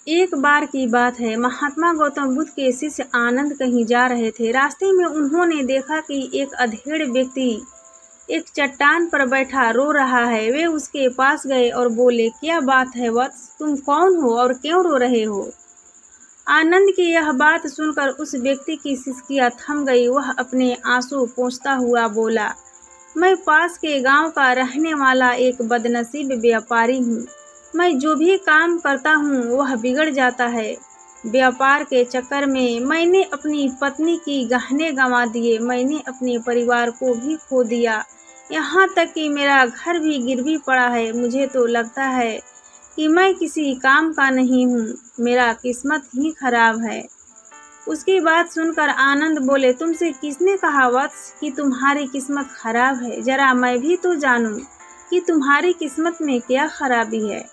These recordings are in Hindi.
एक बार की बात है, महात्मा गौतम बुद्ध के शिष्य आनंद कहीं जा रहे थे। रास्ते में उन्होंने देखा कि एक अधेड़ व्यक्ति एक चट्टान पर बैठा रो रहा है। वे उसके पास गए और बोले, क्या बात है वत्स, तुम कौन हो और क्यों रो रहे हो? आनंद की यह बात सुनकर उस व्यक्ति की सिसकियां थम गई। वह अपने आंसू पोंछता हुआ बोला, मैं पास के गांव का रहने वाला एक बदनसीब व्यापारी हूँ। मैं जो भी काम करता हूँ वह बिगड़ जाता है। व्यापार के चक्कर में मैंने अपनी पत्नी की गहने गंवा दिए, मैंने अपने परिवार को भी खो दिया, यहाँ तक कि मेरा घर भी गिरवी पड़ा है। मुझे तो लगता है कि मैं किसी काम का नहीं हूँ, मेरा किस्मत ही खराब है। उसकी बात सुनकर आनंद बोले, तुमसे किसने कहा वत्स कि तुम्हारी किस्मत खराब है? जरा मैं भी तो जानूं कि तुम्हारी किस्मत में क्या खराबी है।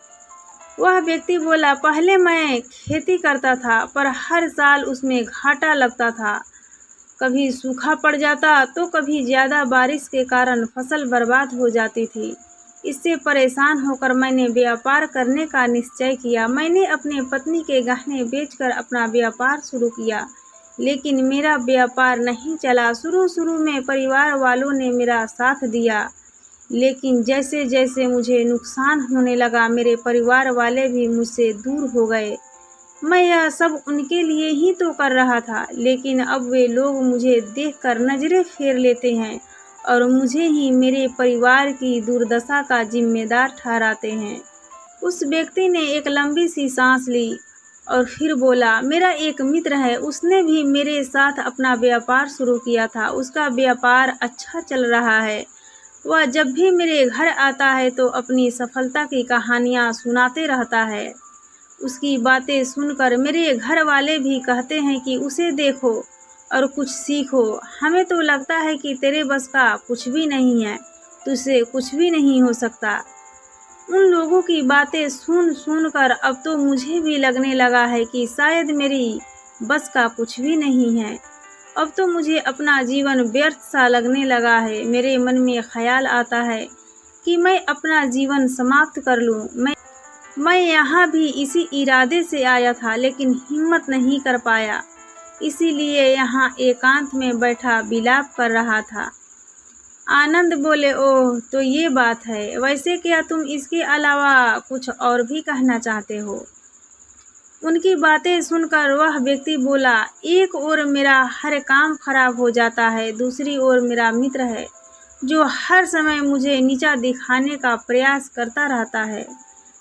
वह व्यक्ति बोला, पहले मैं खेती करता था, पर हर साल उसमें घाटा लगता था। कभी सूखा पड़ जाता तो कभी ज़्यादा बारिश के कारण फसल बर्बाद हो जाती थी। इससे परेशान होकर मैंने व्यापार करने का निश्चय किया। मैंने अपने पत्नी के गहने बेचकर अपना व्यापार शुरू किया, लेकिन मेरा व्यापार नहीं चला। शुरू में परिवार वालों ने मेरा साथ दिया, लेकिन जैसे जैसे मुझे नुकसान होने लगा, मेरे परिवार वाले भी मुझसे दूर हो गए। मैं यह सब उनके लिए ही तो कर रहा था, लेकिन अब वे लोग मुझे देखकर नजरें फेर लेते हैं और मुझे ही मेरे परिवार की दुर्दशा का जिम्मेदार ठहराते हैं। उस व्यक्ति ने एक लंबी सी सांस ली और फिर बोला, मेरा एक मित्र है, उसने भी मेरे साथ अपना व्यापार शुरू किया था। उसका व्यापार अच्छा चल रहा है। वह जब भी मेरे घर आता है तो अपनी सफलता की कहानियाँ सुनाते रहता है। उसकी बातें सुनकर मेरे घर वाले भी कहते हैं कि उसे देखो और कुछ सीखो। हमें तो लगता है कि तेरे बस का कुछ भी नहीं है, तुझसे कुछ भी नहीं हो सकता। उन लोगों की बातें सुन कर अब तो मुझे भी लगने लगा है कि शायद मेरी बस का कुछ भी नहीं है। अब तो मुझे अपना जीवन व्यर्थ सा लगने लगा है। मेरे मन में ख्याल आता है कि मैं अपना जीवन समाप्त कर लूं। मैं यहाँ भी इसी इरादे से आया था, लेकिन हिम्मत नहीं कर पाया, इसीलिए यहाँ एकांत में बैठा विलाप कर रहा था। आनंद बोले, ओह, तो ये बात है। वैसे क्या तुम इसके अलावा कुछ और भी कहना चाहते हो? उनकी बातें सुनकर वह व्यक्ति बोला, एक ओर मेरा हर काम खराब हो जाता है, दूसरी ओर मेरा मित्र है जो हर समय मुझे नीचा दिखाने का प्रयास करता रहता है।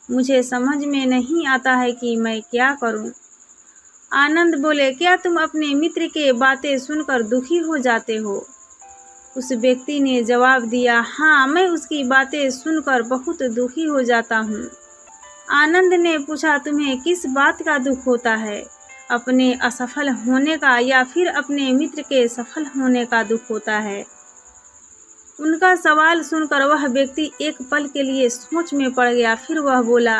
मुझे समझ में नहीं आता है कि मैं क्या करूं। आनंद बोले, क्या तुम अपने मित्र के बातें सुनकर दुखी हो जाते हो? उस व्यक्ति ने जवाब दिया, हाँ, मैं उसकी बातें सुनकर बहुत दुखी हो जाता हूँ। आनंद ने पूछा, तुम्हें किस बात का दुख होता है? अपने असफल होने का या फिर अपने मित्र के सफल होने का दुख होता है? उनका सवाल सुनकर वह व्यक्ति एक पल के लिए सोच में पड़ गया। फिर वह बोला,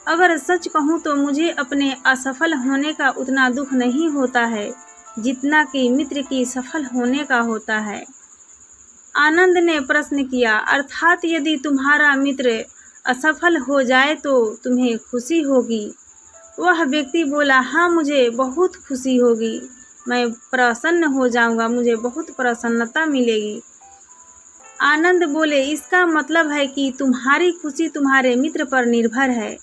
अगर सच कहूँ तो मुझे अपने असफल होने का उतना दुख नहीं होता है जितना कि मित्र की सफल होने का होता है। आनंद ने प्रश्न किया, अर्थात यदि तुम्हारा मित्र असफल हो जाए तो तुम्हें खुशी होगी? वह व्यक्ति बोला, हाँ, मुझे बहुत खुशी होगी, मैं प्रसन्न हो जाऊंगा, मुझे बहुत प्रसन्नता मिलेगी। आनंद बोले, इसका मतलब है कि तुम्हारी खुशी तुम्हारे मित्र पर निर्भर है।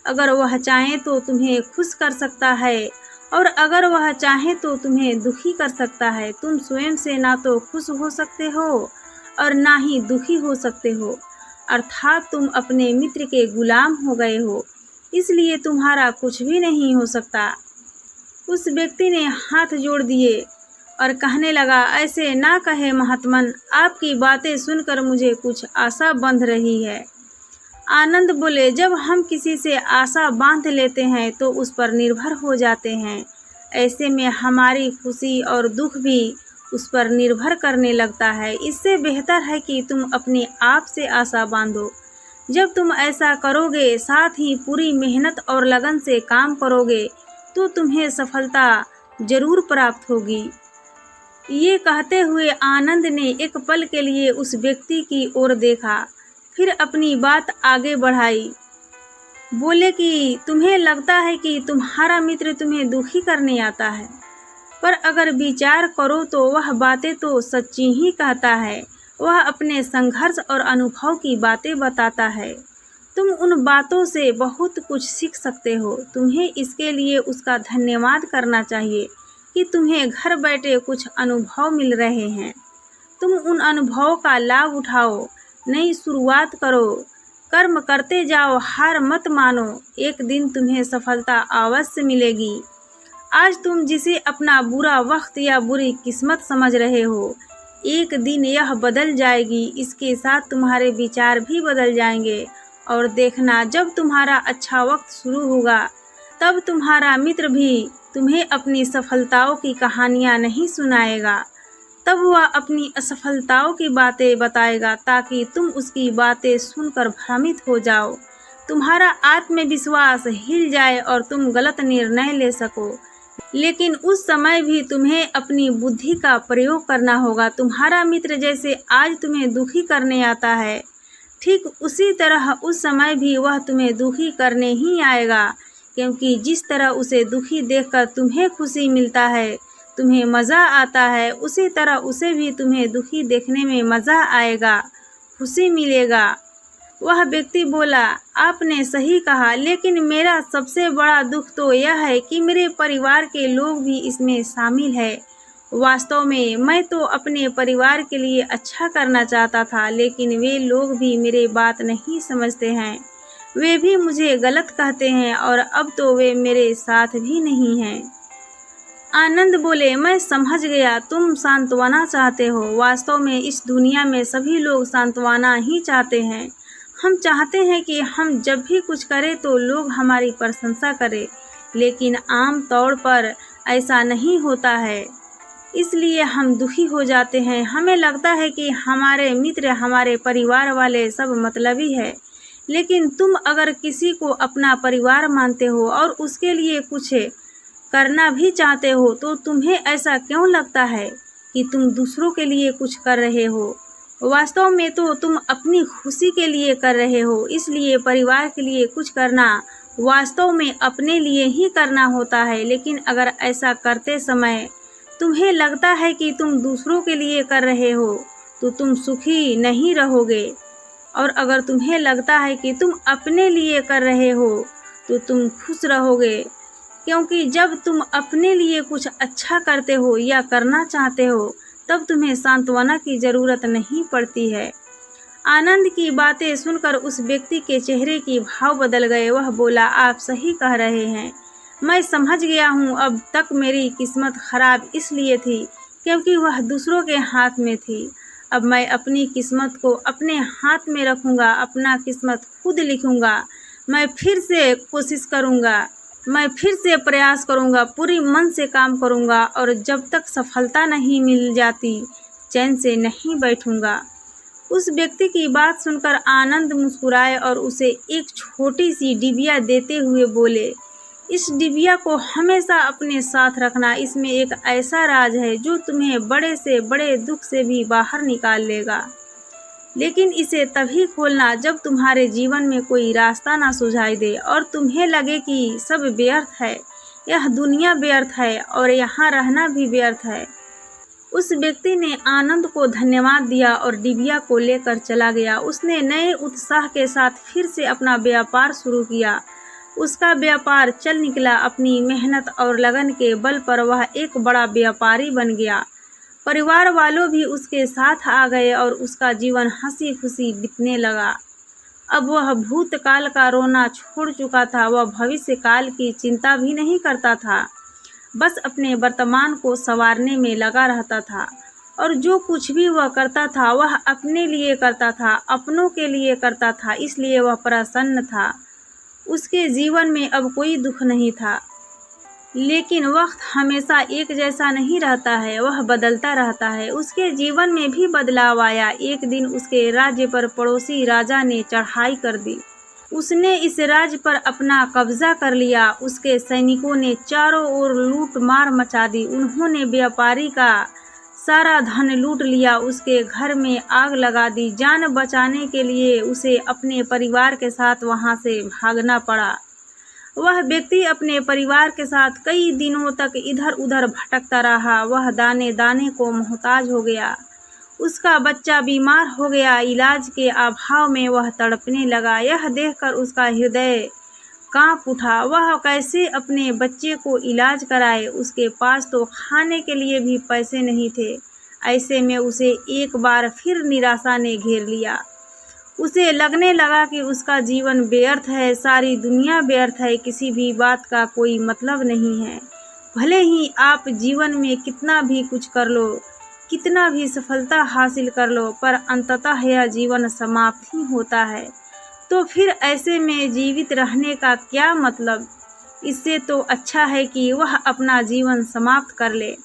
अगर वह चाहे तो तुम्हें खुश कर सकता है और अगर वह चाहे तो तुम्हें दुखी कर सकता है। तुम स्वयं से ना तो खुश हो सकते हो और ना ही दुखी हो सकते हो, अर्थात तुम अपने मित्र के गुलाम हो गए हो, इसलिए तुम्हारा कुछ भी नहीं हो सकता। उस व्यक्ति ने हाथ जोड़ दिए और कहने लगा, ऐसे ना कहे महात्मन, आपकी बातें सुनकर मुझे कुछ आशा बंध रही है। आनंद बोले, जब हम किसी से आशा बांध लेते हैं तो उस पर निर्भर हो जाते हैं। ऐसे में हमारी खुशी और दुख भी उस पर निर्भर करने लगता है। इससे बेहतर है कि तुम अपने आप से आशा बांधो। जब तुम ऐसा करोगे, साथ ही पूरी मेहनत और लगन से काम करोगे, तो तुम्हें सफलता जरूर प्राप्त होगी। ये कहते हुए आनंद ने एक पल के लिए उस व्यक्ति की ओर देखा, फिर अपनी बात आगे बढ़ाई। बोले कि तुम्हें लगता है कि तुम्हारा मित्र तुम्हें दुखी करने आता है, पर अगर विचार करो तो वह बातें तो सच्ची ही कहता है। वह अपने संघर्ष और अनुभव की बातें बताता है। तुम उन बातों से बहुत कुछ सीख सकते हो। तुम्हें इसके लिए उसका धन्यवाद करना चाहिए कि तुम्हें घर बैठे कुछ अनुभव मिल रहे हैं। तुम उन अनुभवों का लाभ उठाओ, नई शुरुआत करो, कर्म करते जाओ, हार मत मानो। एक दिन तुम्हें सफलता अवश्य मिलेगी। आज तुम जिसे अपना बुरा वक्त या बुरी किस्मत समझ रहे हो, एक दिन यह बदल जाएगी। इसके साथ तुम्हारे विचार भी बदल जाएंगे। और देखना, जब तुम्हारा अच्छा वक्त शुरू होगा तब तुम्हारा मित्र भी तुम्हें अपनी सफलताओं की कहानियाँ नहीं सुनाएगा, तब वह अपनी असफलताओं की बातें बताएगा ताकि तुम उसकी बातें सुनकर भ्रमित हो जाओ, तुम्हारा आत्मविश्वास हिल जाए और तुम गलत निर्णय ले सको। लेकिन उस समय भी तुम्हें अपनी बुद्धि का प्रयोग करना होगा। तुम्हारा मित्र जैसे आज तुम्हें दुखी करने आता है, ठीक उसी तरह उस समय भी वह तुम्हें दुखी करने ही आएगा, क्योंकि जिस तरह उसे दुखी देखकर तुम्हें खुशी मिलता है, तुम्हें मज़ा आता है, उसी तरह उसे भी तुम्हें दुखी देखने में मज़ा आएगा, खुशी मिलेगा। वह व्यक्ति बोला, आपने सही कहा, लेकिन मेरा सबसे बड़ा दुख तो यह है कि मेरे परिवार के लोग भी इसमें शामिल है। वास्तव में मैं तो अपने परिवार के लिए अच्छा करना चाहता था, लेकिन वे लोग भी मेरी बात नहीं समझते हैं। वे भी मुझे गलत कहते हैं और अब तो वे मेरे साथ भी नहीं हैं। आनंद बोले, मैं समझ गया, तुम सांत्वना चाहते हो। वास्तव में इस दुनिया में सभी लोग सांत्वना ही चाहते हैं। हम चाहते हैं कि हम जब भी कुछ करें तो लोग हमारी प्रशंसा करें, लेकिन आम तौर पर ऐसा नहीं होता है, इसलिए हम दुखी हो जाते हैं। हमें लगता है कि हमारे मित्र, हमारे परिवार वाले सब मतलबी है। लेकिन तुम अगर किसी को अपना परिवार मानते हो और उसके लिए कुछ करना भी चाहते हो, तो तुम्हें ऐसा क्यों लगता है कि तुम दूसरों के लिए कुछ कर रहे हो? वास्तव में तो तुम अपनी खुशी के लिए कर रहे हो। इसलिए परिवार के लिए कुछ करना वास्तव में अपने लिए ही करना होता है। लेकिन अगर ऐसा करते समय तुम्हें लगता है कि तुम दूसरों के लिए कर रहे हो, तो तुम सुखी नहीं रहोगे। और अगर तुम्हें लगता है कि तुम अपने लिए कर रहे हो, तो तुम खुश रहोगे, क्योंकि जब तुम अपने लिए कुछ अच्छा करते हो या करना चाहते हो, तब तुम्हें सांत्वना की ज़रूरत नहीं पड़ती है। आनंद की बातें सुनकर उस व्यक्ति के चेहरे की भाव बदल गए। वह बोला, आप सही कह रहे हैं, मैं समझ गया हूँ। अब तक मेरी किस्मत खराब इसलिए थी क्योंकि वह दूसरों के हाथ में थी। अब मैं अपनी किस्मत को अपने हाथ में रखूँगा, अपना किस्मत खुद लिखूँगा। मैं फिर से कोशिश करूँगा, मैं फिर से प्रयास करूँगा, पूरी मन से काम करूँगा और जब तक सफलता नहीं मिल जाती चैन से नहीं बैठूँगा। उस व्यक्ति की बात सुनकर आनंद मुस्कुराए और उसे एक छोटी सी डिबिया देते हुए बोले, इस डिबिया को हमेशा अपने साथ रखना। इसमें एक ऐसा राज है जो तुम्हें बड़े से बड़े दुख से भी बाहर निकाल लेगा। लेकिन इसे तभी खोलना जब तुम्हारे जीवन में कोई रास्ता ना सुझाई दे और तुम्हें लगे कि सब व्यर्थ है, यह दुनिया व्यर्थ है और यहाँ रहना भी व्यर्थ है। उस व्यक्ति ने आनंद को धन्यवाद दिया और डिबिया को लेकर चला गया। उसने नए उत्साह के साथ फिर से अपना व्यापार शुरू किया। उसका व्यापार चल निकला। अपनी मेहनत और लगन के बल पर वह एक बड़ा व्यापारी बन गया। परिवार वालों भी उसके साथ आ गए और उसका जीवन हंसी खुशी बीतने लगा। अब वह भूतकाल का रोना छोड़ चुका था। वह भविष्य काल की चिंता भी नहीं करता था, बस अपने वर्तमान को संवारने में लगा रहता था। और जो कुछ भी वह करता था वह अपने लिए करता था, अपनों के लिए करता था, इसलिए वह प्रसन्न था। उसके जीवन में अब कोई दुख नहीं था। लेकिन वक्त हमेशा एक जैसा नहीं रहता है, वह बदलता रहता है। उसके जीवन में भी बदलाव आया। एक दिन उसके राज्य पर पड़ोसी राजा ने चढ़ाई कर दी। उसने इस राज्य पर अपना कब्जा कर लिया। उसके सैनिकों ने चारों ओर लूट मार मचा दी। उन्होंने व्यापारी का सारा धन लूट लिया, उसके घर में आग लगा दी। जान बचाने के लिए उसे अपने परिवार के साथ वहां से भागना पड़ा। वह व्यक्ति अपने परिवार के साथ कई दिनों तक इधर उधर भटकता रहा। वह दाने दाने को मोहताज हो गया। उसका बच्चा बीमार हो गया। इलाज के अभाव में वह तड़पने लगा। यह देखकर उसका हृदय कांप उठा। वह कैसे अपने बच्चे को इलाज कराए? उसके पास तो खाने के लिए भी पैसे नहीं थे। ऐसे में उसे एक बार फिर निराशा ने घेर लिया। उसे लगने लगा कि उसका जीवन व्यर्थ है, सारी दुनिया व्यर्थ है, किसी भी बात का कोई मतलब नहीं है। भले ही आप जीवन में कितना भी कुछ कर लो, कितना भी सफलता हासिल कर लो, पर अंततः यह जीवन समाप्त ही होता है। तो फिर ऐसे में जीवित रहने का क्या मतलब? इससे तो अच्छा है कि वह अपना जीवन समाप्त कर ले।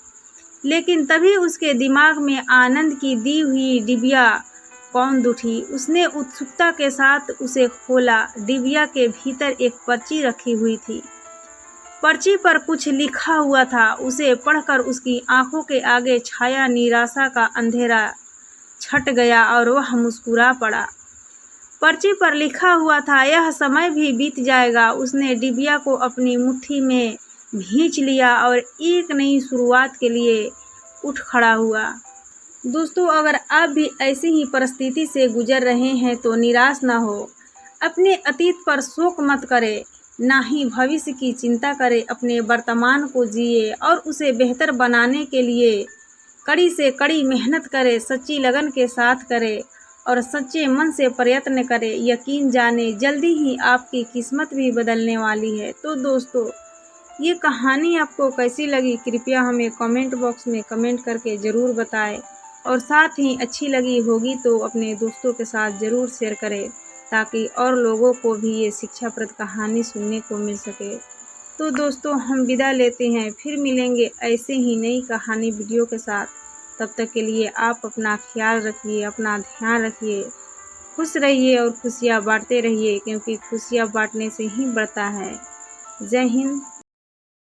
लेकिन तभी उसके दिमाग में आनंद की दी हुई डिबिया कौंध उठी। उसने उत्सुकता के साथ उसे खोला। डिबिया के भीतर एक पर्ची रखी हुई थी। पर्ची पर कुछ लिखा हुआ था। उसे पढ़कर उसकी आंखों के आगे छाया निराशा का अंधेरा छट गया और वह मुस्कुरा पड़ा। पर्ची पर लिखा हुआ था, यह समय भी बीत जाएगा। उसने डिबिया को अपनी मुट्ठी में भींच लिया और एक नई शुरुआत के लिए उठ खड़ा हुआ। दोस्तों, अगर आप भी ऐसी ही परिस्थिति से गुजर रहे हैं तो निराश न हो। अपने अतीत पर शोक मत करें, ना ही भविष्य की चिंता करें। अपने वर्तमान को जिए और उसे बेहतर बनाने के लिए कड़ी से कड़ी मेहनत करें। सच्ची लगन के साथ करें और सच्चे मन से प्रयत्न करें। यकीन जाने जल्दी ही आपकी किस्मत भी बदलने वाली है। तो दोस्तों, ये कहानी आपको कैसी लगी कृपया हमें कमेंट बॉक्स में कमेंट करके ज़रूर बताएं। और साथ ही अच्छी लगी होगी तो अपने दोस्तों के साथ ज़रूर शेयर करें, ताकि और लोगों को भी ये शिक्षाप्रद कहानी सुनने को मिल सके। तो दोस्तों, हम विदा लेते हैं, फिर मिलेंगे ऐसे ही नई कहानी वीडियो के साथ। तब तक के लिए आप अपना ख्याल रखिए, अपना ध्यान रखिए, खुश रहिए और खुशियाँ बांटते रहिए, क्योंकि खुशियाँ बांटने से ही बढ़ता है। जय हिंद।